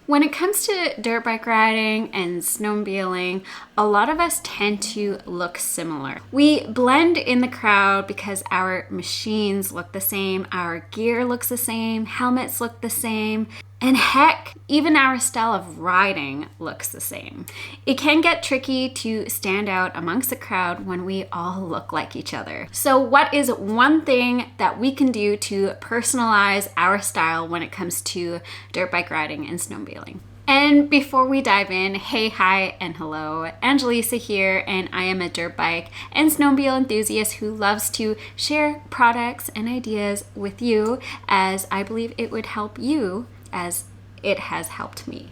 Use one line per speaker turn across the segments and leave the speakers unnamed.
When it comes to dirt bike riding and snowmobiling, a lot of us tend to look similar. We blend in the crowd because our machines look the same, our gear looks the same, helmets look the same, and heck, even our style of riding looks the same. It can get tricky to stand out amongst the crowd when we all look like each other. So what is one thing that we can do to personalize our style when it comes to dirt bike riding and snowmobiling? And before we dive in, hey, hi, and hello, Angelisa here, and I am a dirt bike and snowmobile enthusiast who loves to share products and ideas with you, as I believe it would help you as it has helped me.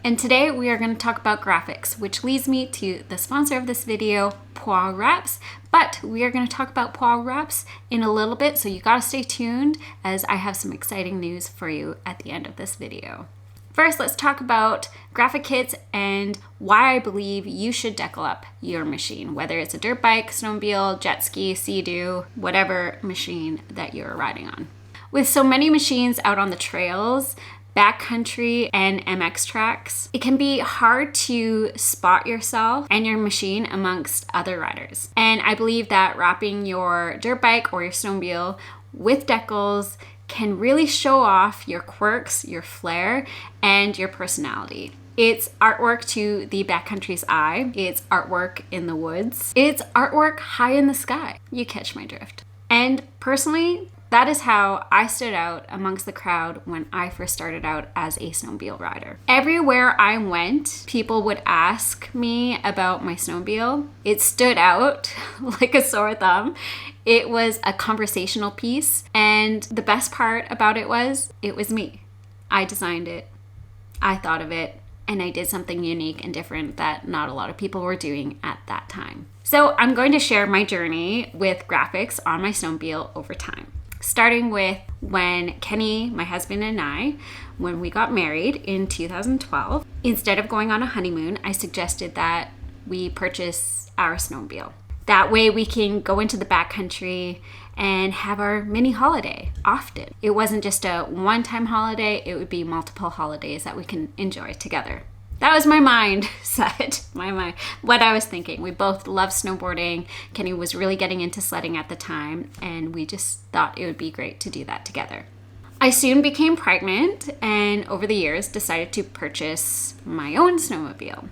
And today we are going to talk about graphics, which leads me to the sponsor of this video, Poir Wraps. But we are going to talk about Poir Wraps in a little bit, so you gotta stay tuned as I have some exciting news for you at the end of this video. First, let's talk about graphic kits and why I believe you should decal up your machine, whether it's a dirt bike, snowmobile, jet ski, Sea-Doo, whatever machine that you're riding on. With so many machines out on the trails, backcountry, and MX tracks, it can be hard to spot yourself and your machine amongst other riders. And I believe that wrapping your dirt bike or your snowmobile with decals can really show off your quirks, your flair, and your personality. It's artwork to the backcountry's eye. It's artwork in the woods. It's artwork high in the sky. You catch my drift. And personally, that is how I stood out amongst the crowd when I first started out as a snowmobile rider. Everywhere I went, people would ask me about my snowmobile. It stood out like a sore thumb. It was a conversational piece, and the best part about it was me. I designed it, I thought of it, and I did something unique and different that not a lot of people were doing at that time. So I'm going to share my journey with graphics on my snowmobile over time. Starting with when Kenny, my husband, and I, when we got married in 2012, instead of going on a honeymoon, I suggested that we purchase our snowmobile. That way we can go into the backcountry and have our mini holiday often. It wasn't just a one-time holiday, it would be multiple holidays that we can enjoy together. That was my mindset, what I was thinking. We both love snowboarding. Kenny was really getting into sledding at the time, and we just thought it would be great to do that together. I soon became pregnant, and over the years decided to purchase my own snowmobile.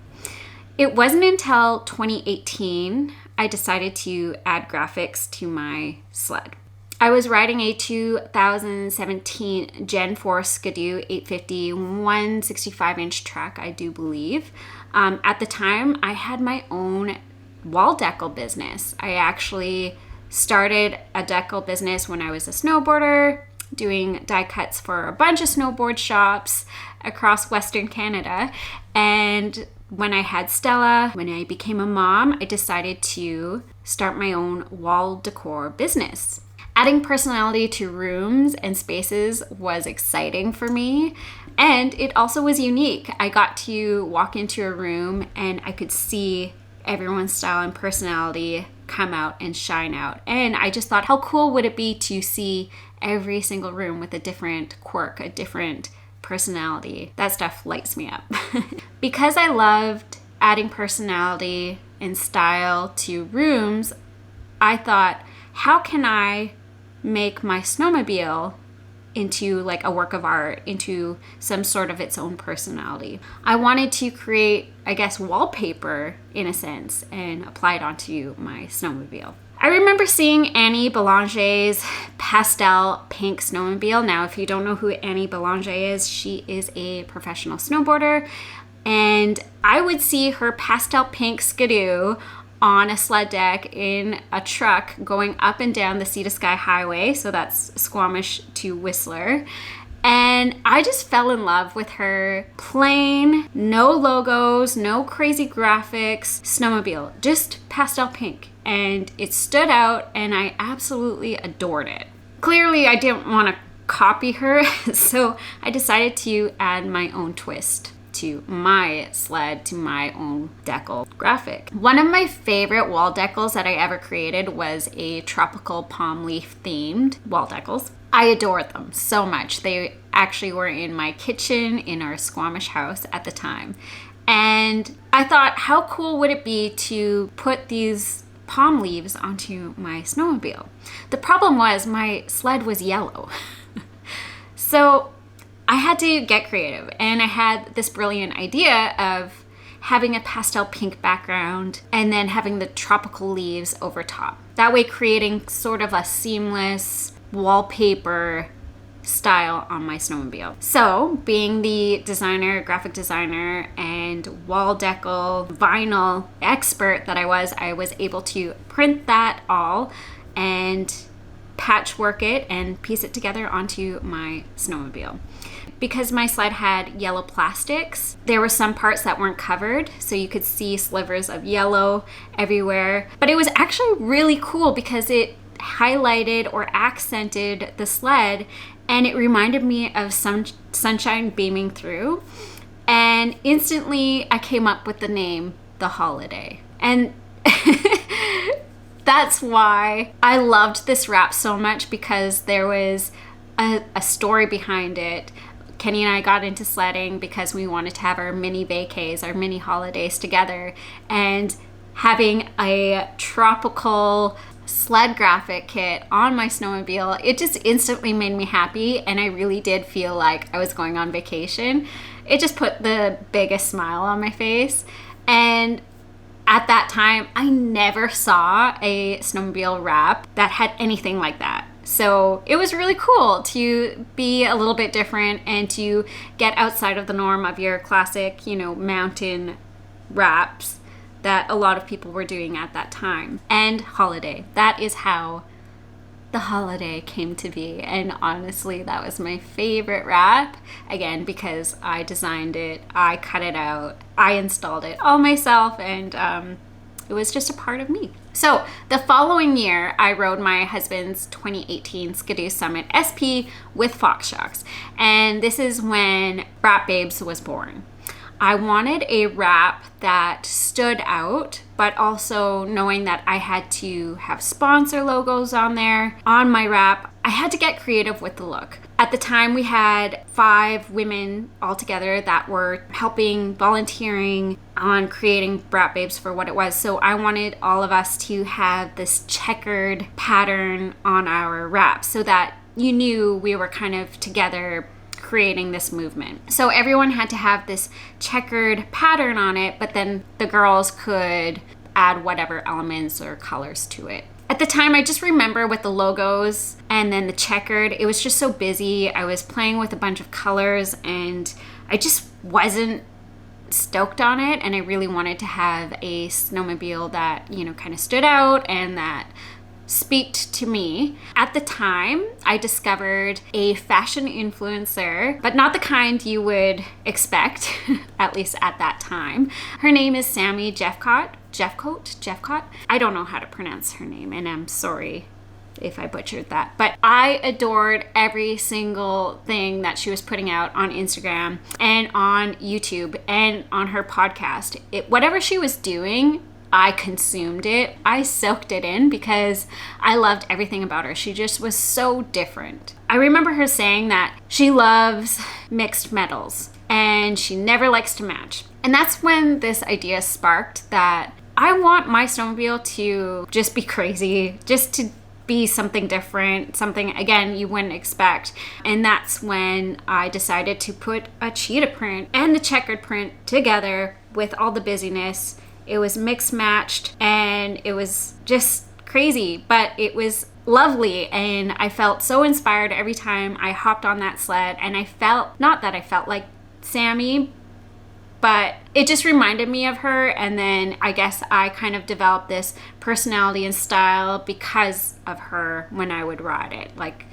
It wasn't until 2018 I decided to add graphics to my sled. I was riding a 2017 Gen 4 Skidoo 850 165-inch track, I do believe. At the time, I had my own wall decal business. I actually started a decal business when I was a snowboarder, doing die cuts for a bunch of snowboard shops across Western Canada. And when I had Stella, when I became a mom, I decided to start my own wall decor business. Adding personality to rooms and spaces was exciting for me, and it also was unique. I got to walk into a room and I could see everyone's style and personality come out and shine out. And I just thought, how cool would it be to see every single room with a different quirk, a different personality? That stuff lights me up. Because I loved adding personality and style to rooms, I thought, how can I make my snowmobile into like a work of art, into some sort of its own personality? I wanted to create, I guess, wallpaper in a sense and apply it onto my snowmobile. I remember seeing Annie Boulanger's pastel pink snowmobile. Now, if you don't know who Annie Boulanger is, she is a professional snowboarder, and I would see her pastel pink Skidoo on a sled deck in a truck going up and down the Sea to Sky Highway, so that's Squamish to Whistler. And I just fell in love with her plain, no logos, no crazy graphics snowmobile, just pastel pink. And it stood out, and I absolutely adored it. Clearly, I didn't want to copy her, so I decided to add my own twist to my sled, to my own decal graphic. One of my favorite wall decals that I ever created was a tropical palm leaf themed wall decals. I adore them so much. They actually were in my kitchen in our Squamish house at the time. And I thought, how cool would it be to put these palm leaves onto my snowmobile? The problem was my sled was yellow. So I had to get creative, and I had this brilliant idea of having a pastel pink background and then having the tropical leaves over top. That way creating sort of a seamless wallpaper style on my snowmobile. So being the designer, graphic designer, and wall decal vinyl expert that I was able to print that all and patchwork it and piece it together onto my snowmobile. Because my sled had yellow plastics, there were some parts that weren't covered, so you could see slivers of yellow everywhere. But it was actually really cool because it highlighted or accented the sled, and it reminded me of sunshine beaming through. And instantly I came up with the name The Holiday. And that's why I loved this wrap so much, because there was a story behind it. Kenny and I got into sledding because we wanted to have our mini vacays, our mini holidays together, and having a tropical sled graphic kit on my snowmobile, it just instantly made me happy, and I really did feel like I was going on vacation. It just put the biggest smile on my face. And at that time, I never saw a snowmobile wrap that had anything like that. So it was really cool to be a little bit different and to get outside of the norm of your classic, mountain wraps that a lot of people were doing at that time. And holiday. That is how The Holiday came to be. And honestly, that was my favorite wrap. Again, because I designed it, I cut it out, I installed it all myself, and it was just a part of me. So the following year, I rode my husband's 2018 Skidoo Summit SP with Fox Shocks. And this is when Brat Babes was born. I wanted a wrap that stood out, but also knowing that I had to have sponsor logos on there. On my wrap, I had to get creative with the look. At the time, we had 5 women all together that were helping, volunteering on creating Brat Babes for what it was. So I wanted all of us to have this checkered pattern on our wrap so that you knew we were kind of together creating this movement. So everyone had to have this checkered pattern on it, but then the girls could add whatever elements or colors to it. At the time, I just remember with the logos and then the checkered, it was just so busy. I was playing with a bunch of colors and I just wasn't stoked on it. And I really wanted to have a snowmobile that, kind of stood out and that speaked to me. At the time, I discovered a fashion influencer, but not the kind you would expect, at least at that time. Her name is Sammy Jeffcott. I don't know how to pronounce her name, and I'm sorry if I butchered that. But I adored every single thing that she was putting out on Instagram and on YouTube and on her podcast. Whatever she was doing, I consumed it. I soaked it in because I loved everything about her. She just was so different. I remember her saying that she loves mixed metals and she never likes to match. And that's when this idea sparked that I want my snowmobile to just be crazy, just to be something different, something, again, you wouldn't expect. And that's when I decided to put a cheetah print and the checkered print together with all the busyness. It was mixed matched and it was just crazy, but it was lovely. And I felt so inspired every time I hopped on that sled. And I felt, not that I felt like Sammy, but it just reminded me of her. And then I guess I kind of developed this personality and style because of her when I would ride it. Like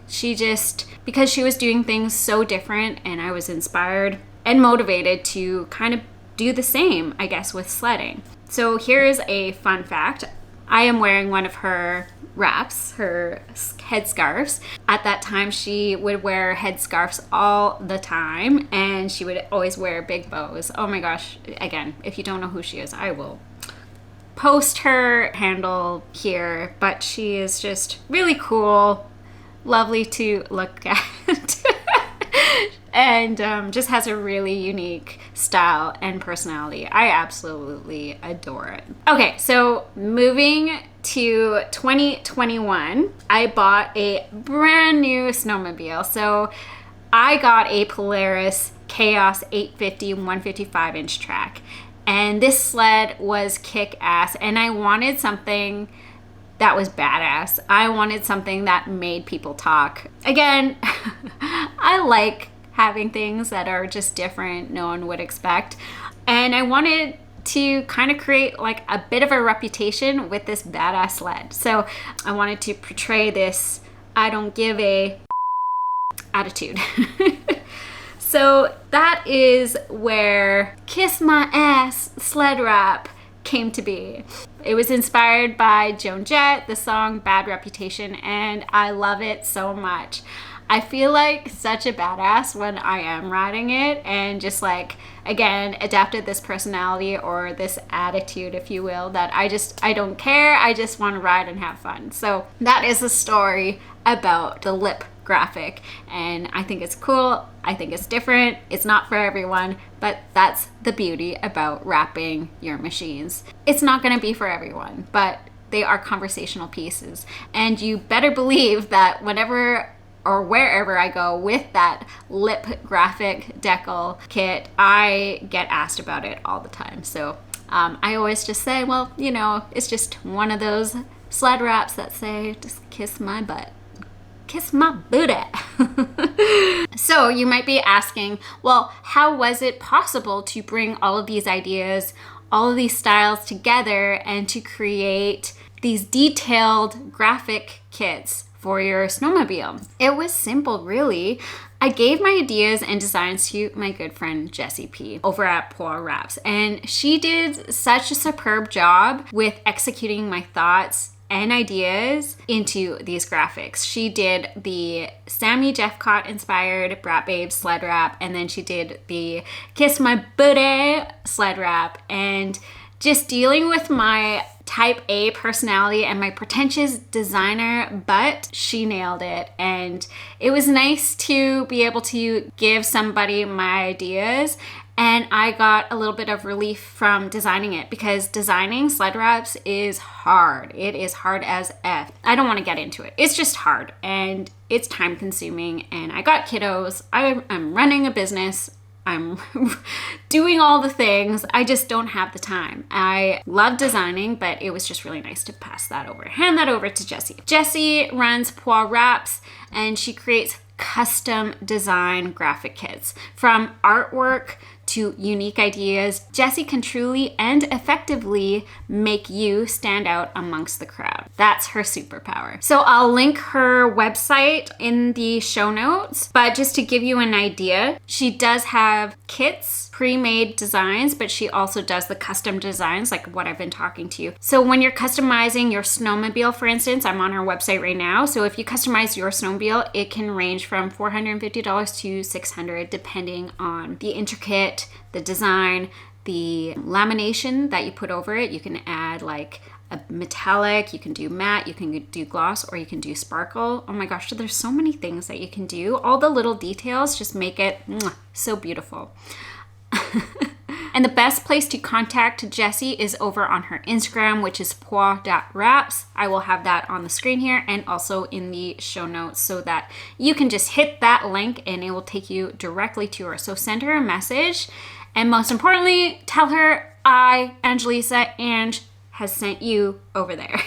because she was doing things so different, and I was inspired and motivated to kind of do the same, I guess, with sledding. So here's a fun fact. I am wearing one of her wraps, her headscarves. At that time, she would wear headscarves all the time, and she would always wear big bows. Oh my gosh. Again, if you don't know who she is, I will post her handle here, but she is just really cool, lovely to look at. and just has a really unique style and personality. I absolutely adore it. Okay, so moving to 2021, I bought a brand new snowmobile. So I got a Polaris Chaos 850 155 inch track, and this sled was kick-ass, and I wanted something that was badass. I wanted something that made people talk. Again, I like having things that are just different, no one would expect, and I wanted to kind of create like a bit of a reputation with this badass sled. So I wanted to portray this I don't give a attitude. So that is where Kiss My Ass sled wrap came to be. It was inspired by Joan Jett, the song Bad Reputation, and I love it so much. I feel like such a badass when I am riding it, and just like, again, adapted this personality or this attitude, if you will, that I don't care. I just want to ride and have fun. So that is the story about the lip graphic, and I think it's cool. I think it's different. It's not for everyone, but that's the beauty about wrapping your machines. It's not going to be for everyone, but they are conversational pieces, and you better believe that whenever or wherever I go with that lip graphic decal kit, I get asked about it all the time. So I always just say, well, you know, it's just one of those sled wraps that say, just kiss my butt. Kiss my booty. So you might be asking, well, how was it possible to bring all of these ideas, all of these styles together and to create these detailed graphic kits for your snowmobile? It was simple, really. I gave my ideas and designs to my good friend Jessie P over at Poor Wraps, and she did such a superb job with executing my thoughts and ideas into these graphics. She did the Sammy Jeffcott inspired Brat Babe sled wrap, and then she did the Kiss My Booty sled wrap, and just dealing with my type A personality and my pretentious designer, but she nailed it. And it was nice to be able to give somebody my ideas, and I got a little bit of relief from designing it, because designing sled wraps is hard. It is hard as F. I don't want to get into it. It's just hard and it's time consuming, and I got kiddos. I'm running a business. I'm doing all the things. I just don't have the time. I love designing, but it was just really nice to hand that over to Jessie. Jessie runs Poor Wraps, and she creates custom design graphic kits. From artwork to unique ideas, Jessie can truly and effectively make you stand out amongst the crowd. That's her superpower. So I'll link her website in the show notes, but just to give you an idea, she does have kits, pre-made designs, but she also does the custom designs like what I've been talking to you. So when you're customizing your snowmobile, for instance, I'm on her website right now. So if you customize your snowmobile, it can range from $450 to $600 depending on the intricate, the design, the lamination that you put over it. You can add like a metallic, you can do matte, you can do gloss, or you can do sparkle. Oh my gosh, there's so many things that you can do. All the little details just make it so beautiful. And the best place to contact Jessie is over on her Instagram, which is poor.wraps. I will have that on the screen here and also in the show notes, so that you can just hit that link and it will take you directly to her. So send her a message, and most importantly, tell her Ange has sent you over there.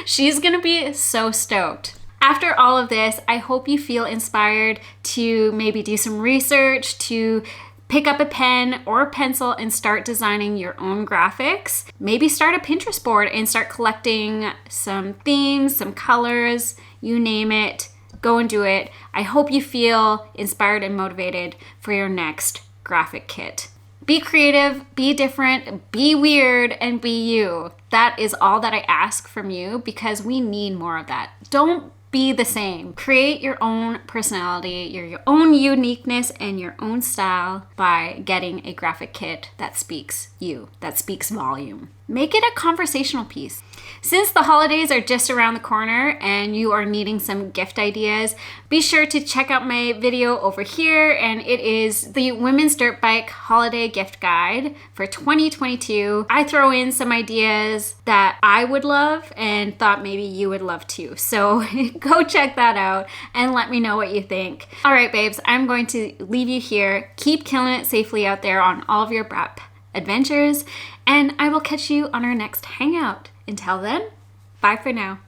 She's gonna be so stoked. After all of this, I hope you feel inspired to maybe do some research, to pick up a pen or a pencil and start designing your own graphics. Maybe start a Pinterest board and start collecting some themes, some colors, you name it. Go and do it. I hope you feel inspired and motivated for your next graphic kit. Be creative, be different, be weird, and be you. That is all that I ask from you, because we need more of that. Don't be the same. Create your own personality, your own uniqueness, and your own style by getting a graphic kit that speaks you, that speaks volume. Make it a conversational piece. Since the holidays are just around the corner and you are needing some gift ideas, be sure to check out my video over here, and it is the Women's Dirt Bike Holiday Gift Guide for 2022. I throw in some ideas that I would love and thought maybe you would love too. So go check that out and let me know what you think. All right, babes, I'm going to leave you here. Keep killing it safely out there on all of your brat adventures, and I will catch you on our next hangout. Until then, bye for now.